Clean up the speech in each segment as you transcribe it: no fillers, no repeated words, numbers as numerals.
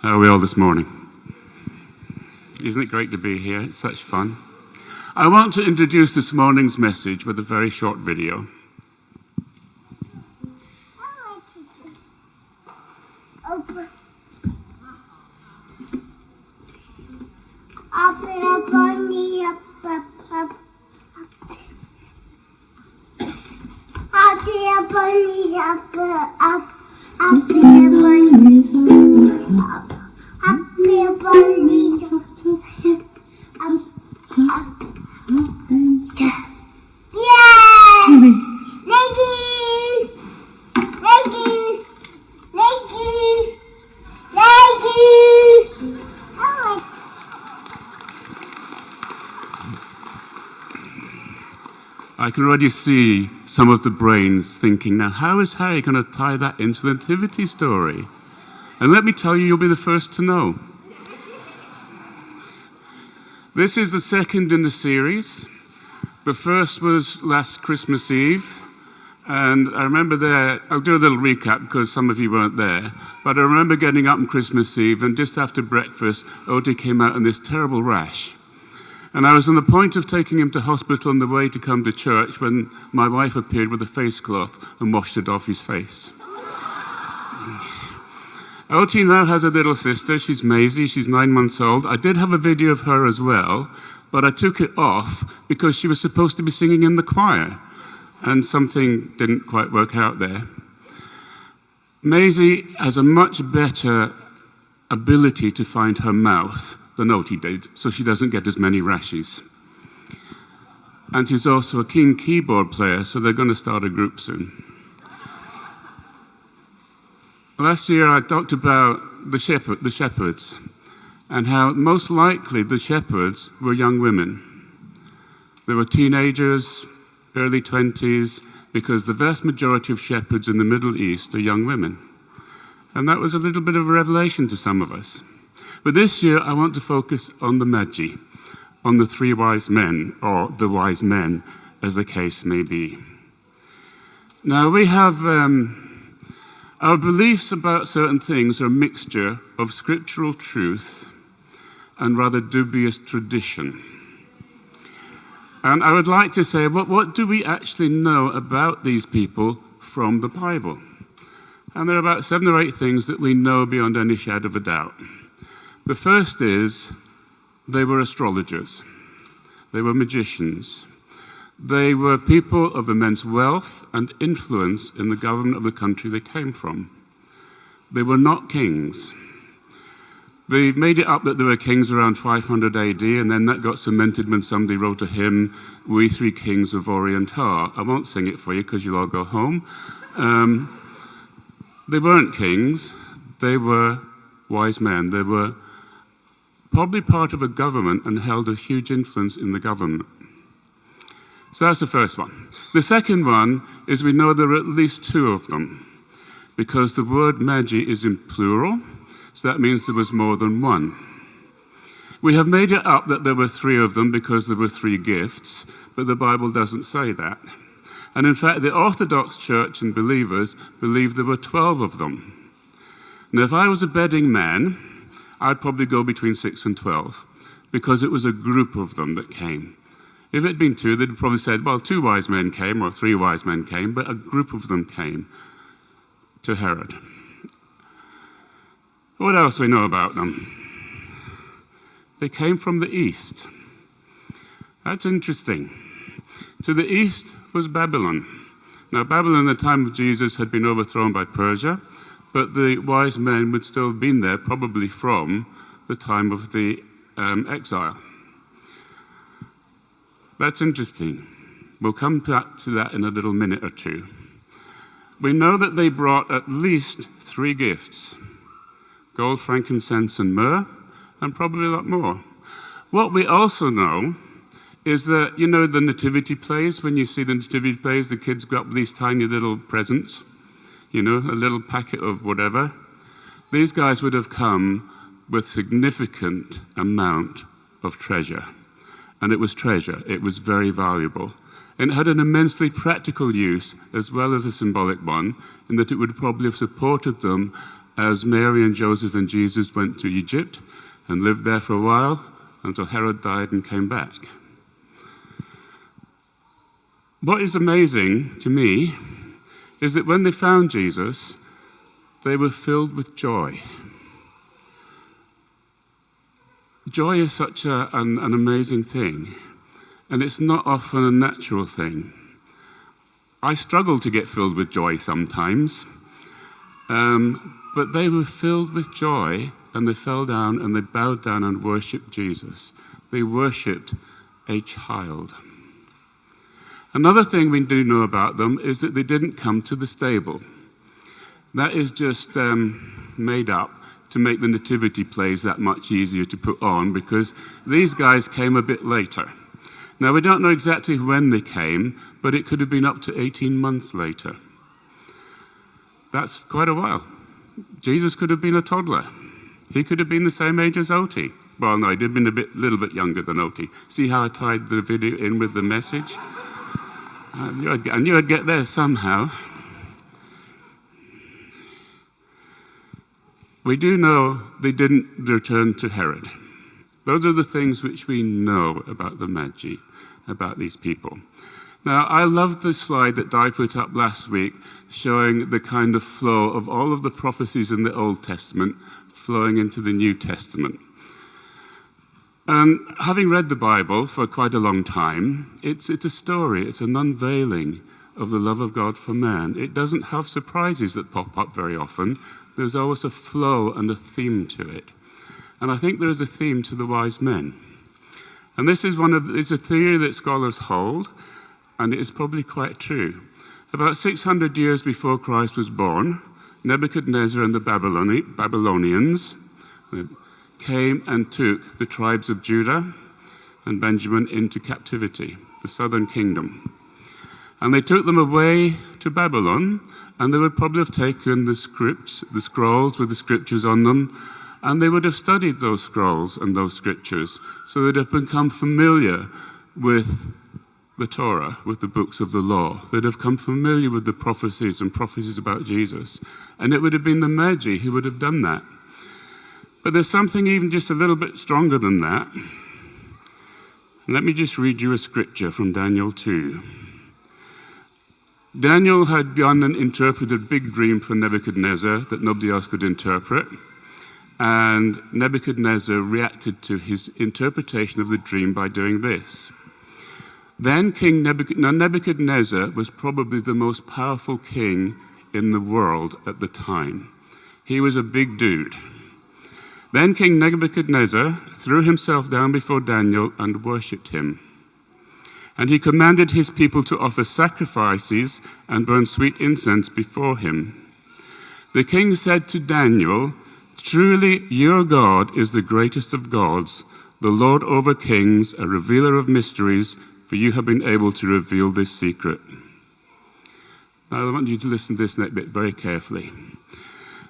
How are we all this morning? Isn't it great to be here? It's such fun. I want to introduce this morning's message with a very short video. I can already see some of the brains thinking, now how is Harry going to tie that into the nativity story? And let me tell you, you'll be the first to know. This is the second in the series. The first was last Christmas Eve. And I remember there, I'll do a little recap because some of you weren't there, but I remember getting up on Christmas Eve and just after breakfast, Odie came out in this terrible rash. And I was on the point of taking him to hospital on the way to come to church when my wife appeared with a face cloth and washed it off his face. Oti now has a little sister. She's Maisie. She's 9 months old. I did have a video of her as well, but I took it off because she was supposed to be singing in the choir, and something didn't quite work out there. Maisie has a much better ability to find her mouth than Oti did, so she doesn't get as many rashes. And she's also a keen keyboard player, so they're going to start a group soon. Last year I talked about the shepherds, and how most likely the shepherds were young women. They were teenagers, early 20s, because the vast majority of shepherds in the Middle East are young women. And that was a little bit of a revelation to some of us. But this year, I want to focus on the Magi, on the 3 wise men, or the wise men, as the case may be. Now, we have our beliefs about certain things are a mixture of scriptural truth and rather dubious tradition. And I would like to say, what do we actually know about these people from the Bible? And there are about 7 or 8 things that we know beyond any shadow of a doubt. The first is they were astrologers. They were magicians. They were people of immense wealth and influence in the government of the country they came from. They were not kings. They made it up that there were kings around 500 AD, and then that got cemented when somebody wrote a hymn, "We Three Kings of Orient Are." I won't sing it for you because you'll all go home. They weren't kings. They were wise men. They were probably part of a government and held a huge influence in the government. So that's the first one. The second one is we know there are at least 2 of them, because the word Magi is in plural, so that means there was more than one. We have made it up that there were 3 of them because there were 3 gifts, but the Bible doesn't say that. And in fact, the Orthodox Church and believers believe there were 12 of them. Now, if I was a betting man, I'd probably go between 6 and 12, because it was a group of them that came. If it had been 2, they'd probably said, well, 2 wise men came, or 3 wise men came, but a group of them came to Herod. What else do we know about them? They came from the east. That's interesting. So the east was Babylon. Now, Babylon in the time of Jesus had been overthrown by Persia, but the wise men would still have been there, probably from the time of the exile. That's interesting. We'll come back to that in a little minute or 2. We know that they brought at least 3 gifts: gold, frankincense, and myrrh, and probably a lot more. What we also know is that, you know, the nativity plays, when you see the nativity plays, the kids go up with these tiny little presents, you know, a little packet of whatever. These guys would have come with significant amount of treasure. And it was treasure. It was very valuable. And it had an immensely practical use as well as a symbolic one, in that it would probably have supported them as Mary and Joseph and Jesus went to Egypt and lived there for a while until Herod died and came back. What is amazing to me is that when they found Jesus, they were filled with joy. Joy is such an amazing thing, and it's not often a natural thing. I struggle to get filled with joy sometimes, but they were filled with joy, and they fell down and they bowed down and worshipped Jesus. They worshipped a child. Another thing we do know about them is that they didn't come to the stable. That is just made up to make the nativity plays that much easier to put on, because these guys came a bit later. Now, we don't know exactly when they came, but it could have been up to 18 months later. That's quite a while. Jesus could have been a toddler. He could have been the same age as Oti. Well, no, he'd have been a little bit younger than Oti. See how I tied the video in with the message? I knew I'd get there somehow. We do know they didn't return to Herod. Those are the things which we know about the Magi, about these people. Now, I love the slide that Di put up last week, showing the kind of flow of all of the prophecies in the Old Testament flowing into the New Testament. And having read the Bible for quite a long time, it's a story, it's an unveiling of the love of God for man. It doesn't have surprises that pop up very often. There's always a flow and a theme to it. And I think there is a theme to the wise men. And this is it's a theory that scholars hold, and it is probably quite true. About 600 years before Christ was born, Nebuchadnezzar and the Babylonians came and took the tribes of Judah and Benjamin into captivity, the southern kingdom. And they took them away to Babylon, and they would probably have taken the scrolls with the scriptures on them, and they would have studied those scrolls and those scriptures, so they'd have become familiar with the Torah, with the books of the law. They'd have come familiar with the prophecies and prophecies about Jesus. And it would have been the Magi who would have done that. But there's something even just a little bit stronger than that. Let me just read you a scripture from Daniel 2. Daniel had gone and interpreted a big dream for Nebuchadnezzar that nobody else could interpret. And Nebuchadnezzar reacted to his interpretation of the dream by doing this. Then King Nebuchadnezzar was probably the most powerful king in the world at the time. He was a big dude. Then King Nebuchadnezzar threw himself down before Daniel and worshipped him. And he commanded his people to offer sacrifices and burn sweet incense before him. The king said to Daniel, "Truly your God is the greatest of gods, the Lord over kings, a revealer of mysteries, for you have been able to reveal this secret." Now I want you to listen to this next bit very carefully.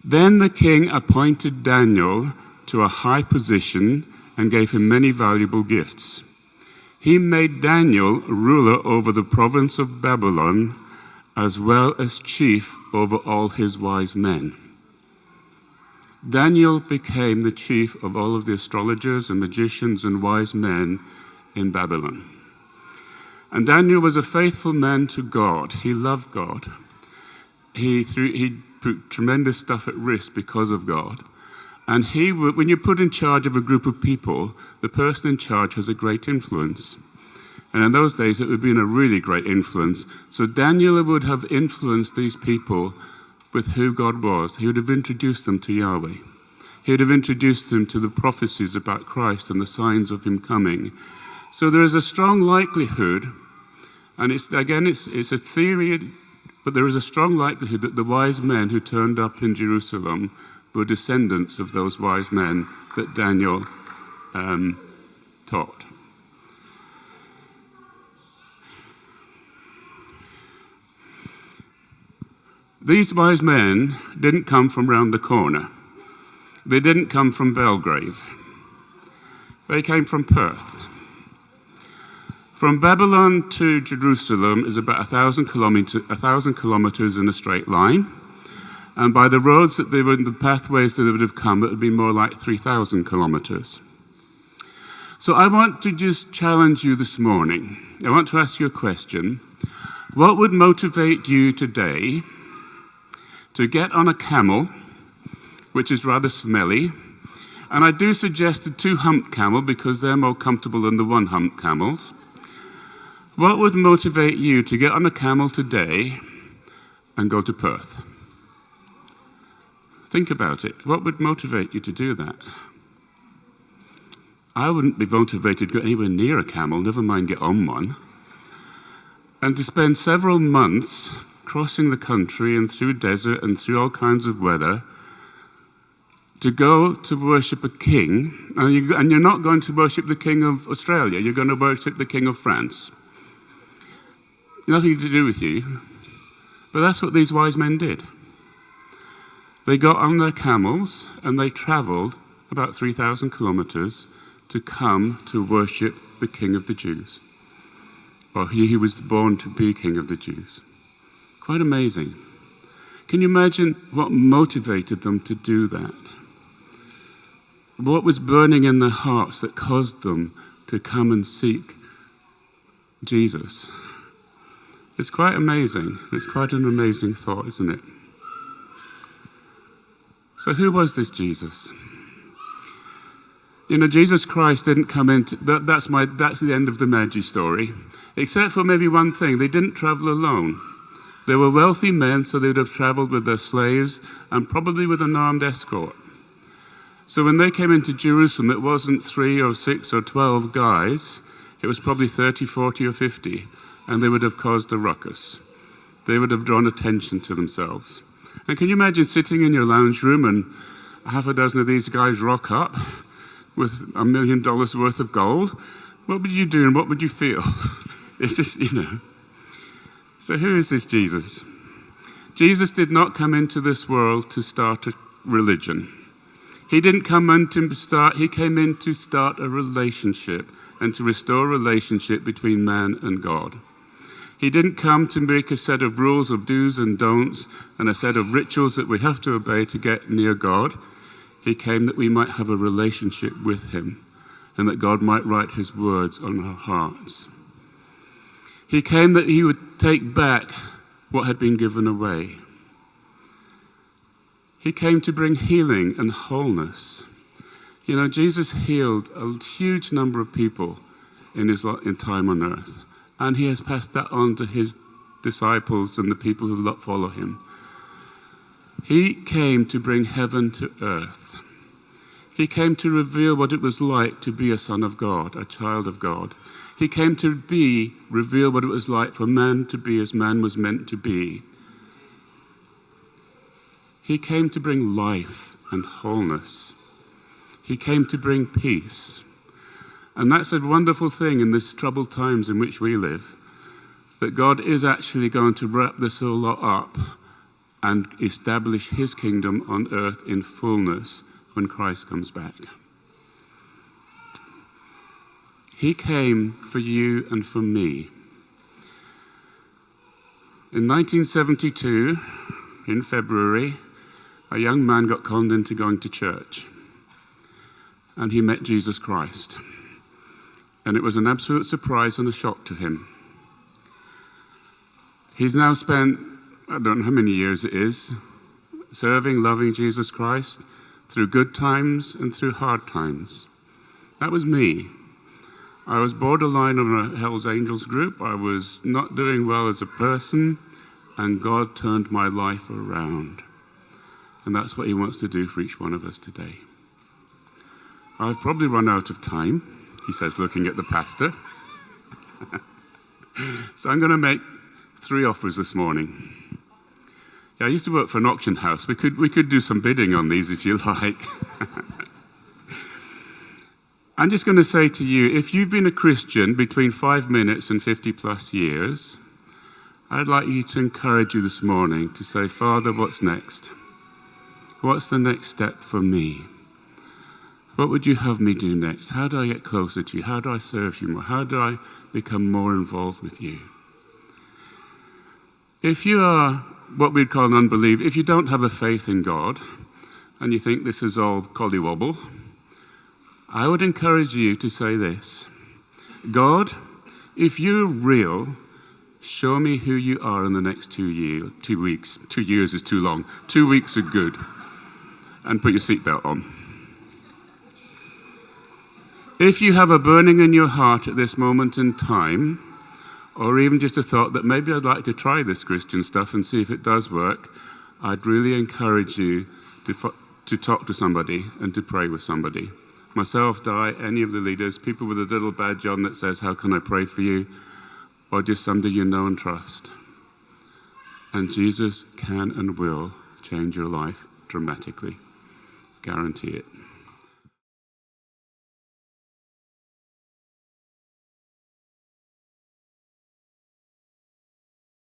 Then the king appointed Daniel to a high position and gave him many valuable gifts. He made Daniel ruler over the province of Babylon, as well as chief over all his wise men. Daniel became the chief of all of the astrologers and magicians and wise men in Babylon. And Daniel was a faithful man to God. He loved God. He put tremendous stuff at risk because of God. And when you're put in charge of a group of people, the person in charge has a great influence. And in those days, it would have been a really great influence. So Daniel would have influenced these people with who God was. He would have introduced them to Yahweh. He would have introduced them to the prophecies about Christ and the signs of him coming. So there is a strong likelihood, and it's a theory, but there is a strong likelihood that the wise men who turned up in Jerusalem were descendants of those wise men that Daniel taught. These wise men didn't come from round the corner. They didn't come from Belgrave. They came from Perth. From Babylon to Jerusalem is about 1,000 kilometers in a straight line. And by the roads that they were in, the pathways that they would have come, it would be more like 3,000 kilometers. So I want to just challenge you this morning. I want to ask you a question. What would motivate you today to get on a camel, which is rather smelly? And I do suggest a two-hump camel because they're more comfortable than the one-hump camels. What would motivate you to get on a camel today and go to Perth? Think about it. What would motivate you to do that? I wouldn't be motivated to go anywhere near a camel, never mind get on one. And to spend several months crossing the country and through desert and through all kinds of weather to go to worship a king, and you're not going to worship the King of Australia, you're going to worship the King of France. Nothing to do with you, but that's what these wise men did. They got on their camels and they travelled about 3,000 kilometres to come to worship the King of the Jews, or he who was born to be King of the Jews. Quite amazing. Can you imagine what motivated them to do that? What was burning in their hearts that caused them to come and seek Jesus? It's quite amazing. It's quite an amazing thought, isn't it? So who was this Jesus? You know, Jesus Christ didn't come into... That's the end of the Magi story. Except for maybe one thing. They didn't travel alone. They were wealthy men, so they would have traveled with their slaves and probably with an armed escort. So when they came into Jerusalem, it wasn't 3 or 6 or 12 guys. It was probably 30, 40 or 50. And they would have caused a ruckus. They would have drawn attention to themselves. And can you imagine sitting in your lounge room and half a dozen of these guys rock up with $1 million worth of gold? What would you do and what would you feel? It's just, you know. So who is this Jesus? Jesus did not come into this world to start a religion. He didn't come in to start, he came in to start a relationship and to restore a relationship between man and God. He didn't come to make a set of rules of do's and don'ts and a set of rituals that we have to obey to get near God. He came that we might have a relationship with him and that God might write his words on our hearts. He came that he would take back what had been given away. He came to bring healing and wholeness. You know, Jesus healed a huge number of people in his time on earth. And he has passed that on to his disciples and the people who follow him. He came to bring heaven to earth. He came to reveal what it was like to be a son of God, a child of God. He came to reveal what it was like for man to be as man was meant to be. He came to bring life and wholeness. He came to bring peace. And that's a wonderful thing in these troubled times in which we live, that God is actually going to wrap this all up and establish his kingdom on earth in fullness when Christ comes back. He came for you and for me. In 1972, in February, a young man got conned into going to church, and he met Jesus Christ. And it was an absolute surprise and a shock to him. He's now spent, I don't know how many years it is, serving, loving Jesus Christ through good times and through hard times. That was me. I was borderline on a Hell's Angels group. I was not doing well as a person, and God turned my life around. And that's what he wants to do for each one of us today. I've probably run out of time, he says, looking at the pastor. So I'm going to make 3 offers this morning. Yeah, I used to work for an auction house. We could do some bidding on these if you like. I'm just going to say to you, if you've been a Christian between 5 minutes and 50 plus years, I'd like you to encourage you this morning to say, Father, what's next? What's the next step for me? What would you have me do next? How do I get closer to you? How do I serve you more? How do I become more involved with you? If you are what we'd call an unbeliever, if you don't have a faith in God and you think this is all collywobble, I would encourage you to say this: God, if you're real, show me who you are in the next 2 weeks. 2 years is too long. 2 weeks are good. And put your seatbelt on. If you have a burning in your heart at this moment in time, or even just a thought that maybe I'd like to try this Christian stuff and see if it does work, I'd really encourage you to talk to somebody and to pray with somebody. Myself, Di, any of the leaders, people with a little badge on that says, how can I pray for you? Or just somebody you know and trust. And Jesus can and will change your life dramatically. Guarantee it.